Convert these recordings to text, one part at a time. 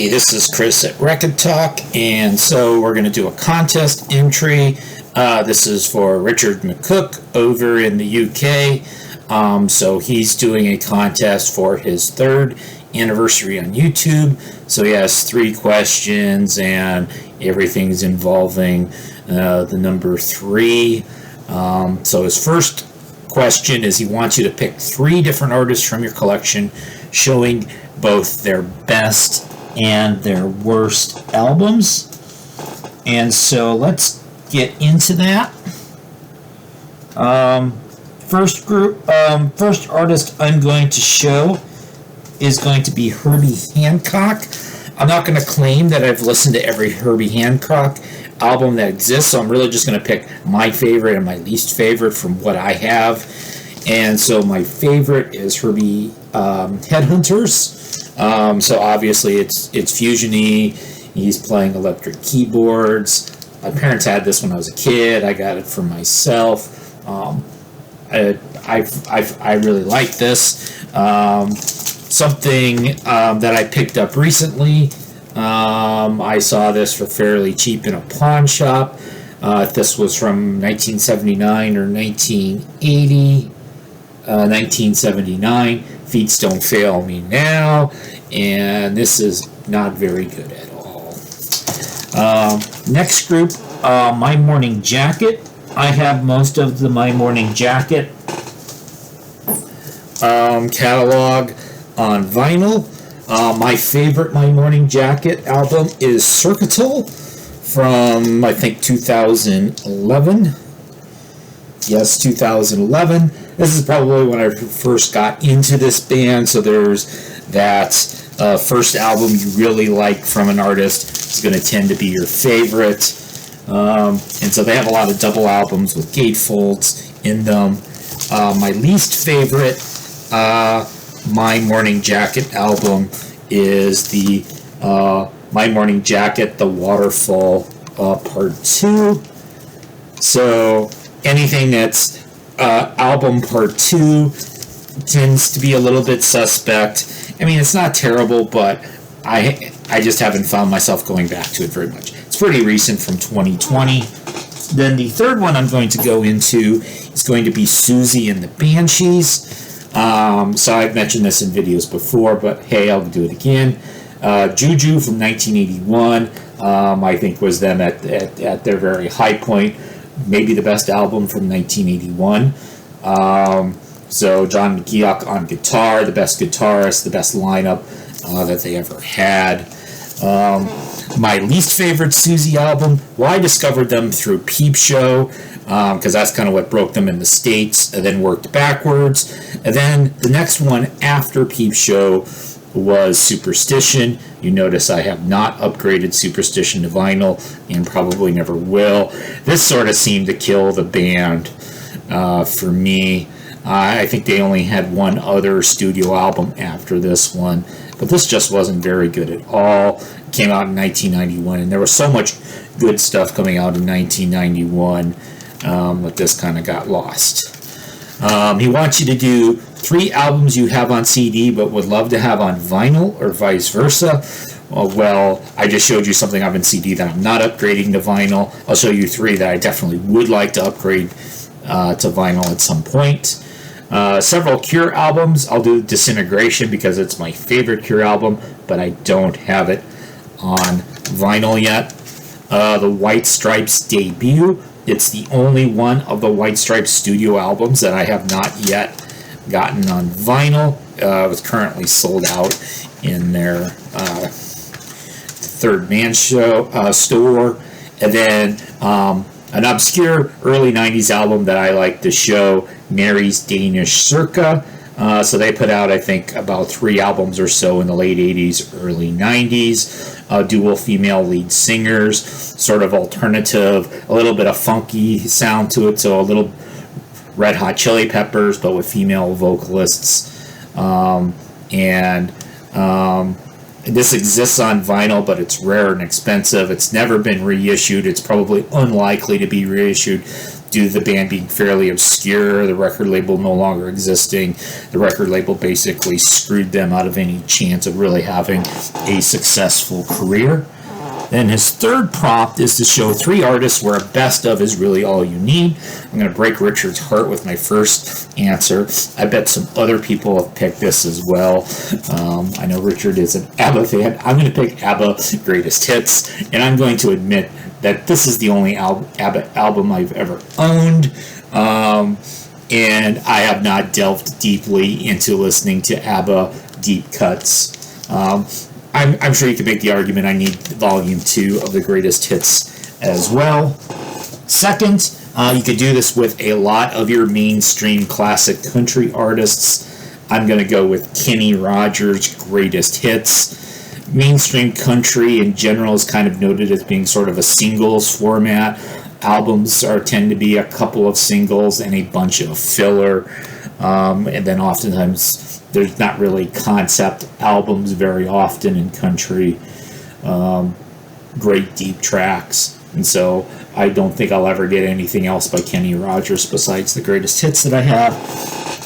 Hey, this is Chris at Rekkid Talk, and so we're going to do a contest entry. This is for Richard McCook over in the UK. So he's doing a contest for his 3rd anniversary on YouTube. So he has 3 questions, and everything's involving the number 3. So his first question is he wants you to pick 3 different artists from your collection, showing both their best and their worst albums. And so let's get into that. First artist I'm going to show is going to be Herbie Hancock. I'm not going to claim that I've listened to every Herbie Hancock album that exists, so I'm really just going to pick my favorite and my least favorite from what I have. And so my favorite is Herbie Headhunters. So obviously it's fusion-y. He's playing electric keyboards. My parents had this when I was a kid. I got it for myself. I really like this. Something that I picked up recently. I saw this for fairly cheap in a pawn shop. This was from 1979 or 1980. 1979. Feats Don't Fail Me Now, and this is not very good at all. Next group, My Morning Jacket. I have most of the My Morning Jacket catalog on vinyl. My favorite My Morning Jacket album is Circuital from, I think, 2011. Yes, 2011. This is probably when I first got into this band, so there's that first album you really like from an artist is going to tend to be your favorite. And so they have a lot of double albums with gatefolds in them. My least favorite My Morning Jacket album is the My Morning Jacket, The Waterfall Part 2. So anything that's album part 2 tends to be a little bit suspect. I mean, it's not terrible, but I just haven't found myself going back to it very much. It's pretty recent, from 2020. Then the third one I'm going to go into is going to be Susie and the Banshees. So I've mentioned this in videos before, but hey, I'll do it again. Juju from 1981, I think was them at their very high point. Maybe the best album from 1981. So John McCook on guitar, the best guitarist, the best lineup that they ever had. My least favorite Susie album, well, I discovered them through Peep Show, because that's kind of what broke them in the States, and then worked backwards. And then the next one after Peep Show was Superstition. You notice I have not upgraded Superstition to vinyl, and probably never will. This sort of seemed to kill the band for me. I think they only had one other studio album after this one, but this just wasn't very good at all. It came out in 1991, and there was so much good stuff coming out in 1991, but this kind of got lost. He wants you to do 3 albums you have on CD but would love to have on vinyl, or vice versa. Well, I just showed you something I've on CD that I'm not upgrading to vinyl. I'll show you 3 that I definitely would like to upgrade to vinyl at some point. Several Cure albums. I'll do Disintegration because it's my favorite Cure album, but I don't have it on vinyl yet. The White Stripes debut. It's the only one of the White Stripes studio albums that I have not yet gotten on vinyl. It was currently sold out in their Third Man store. And then an obscure early 90s album that I like to show, Mary's Danish Circa. So they put out, I think, about 3 albums or so in the late 80s, early 90s. Dual female lead singers, sort of alternative, a little bit of funky sound to it, so a little Red Hot Chili Peppers, but with female vocalists. This exists on vinyl, but it's rare and expensive. It's never been reissued. It's probably unlikely to be reissued. due to the band being fairly obscure, the record label no longer existing. The record label basically screwed them out of any chance of really having a successful career. Then his third prompt is to show 3 artists where a best of is really all you need. I'm going to break Richard's heart with my first answer. I bet some other people have picked this as well. I know Richard is an Abba fan. I'm going to pick Abba Greatest Hits, and I'm going to admit that this is the only Abba album I've ever owned, and I have not delved deeply into listening to Abba deep cuts. I'm sure you could make the argument I need volume 2 of the greatest hits as well. Second, you could do this with a lot of your mainstream classic country artists. I'm going to go with Kenny Rogers' greatest hits. Mainstream country in general is kind of noted as being sort of a singles format. Albums tend to be a couple of singles and a bunch of filler, and then oftentimes there's not really concept albums very often in country. Great deep tracks. And so I don't think I'll ever get anything else by Kenny Rogers besides the greatest hits that I have.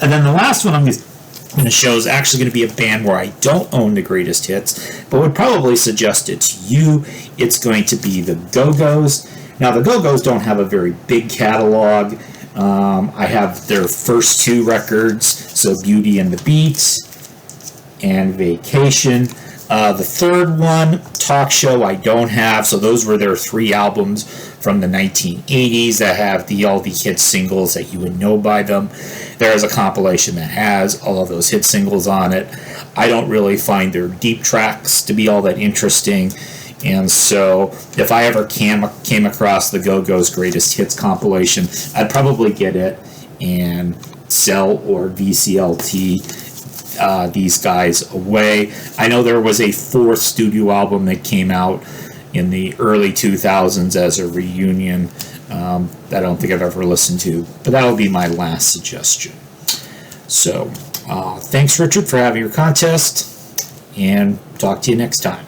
And then the last one I'm going to show is actually going to be a band where I don't own the greatest hits, but would probably suggest it to you. It's going to be the Go-Go's. Now, the Go-Go's don't have a very big catalog. I have their first 2 records, so Beauty and the Beat and Vacation. The third one, Talk Show, I don't have, so those were their 3 albums from the 1980s that have all the hit singles that you would know by them. There is a compilation that has all of those hit singles on it. I don't really find their deep tracks to be all that interesting. And so if I ever came across the Go-Go's Greatest Hits compilation, I'd probably get it and sell or VCLT these guys away. I know there was a 4th studio album that came out in the early 2000s as a reunion that I don't think I've ever listened to, but that'll be my last suggestion. So thanks, Richard, for having your contest, and talk to you next time.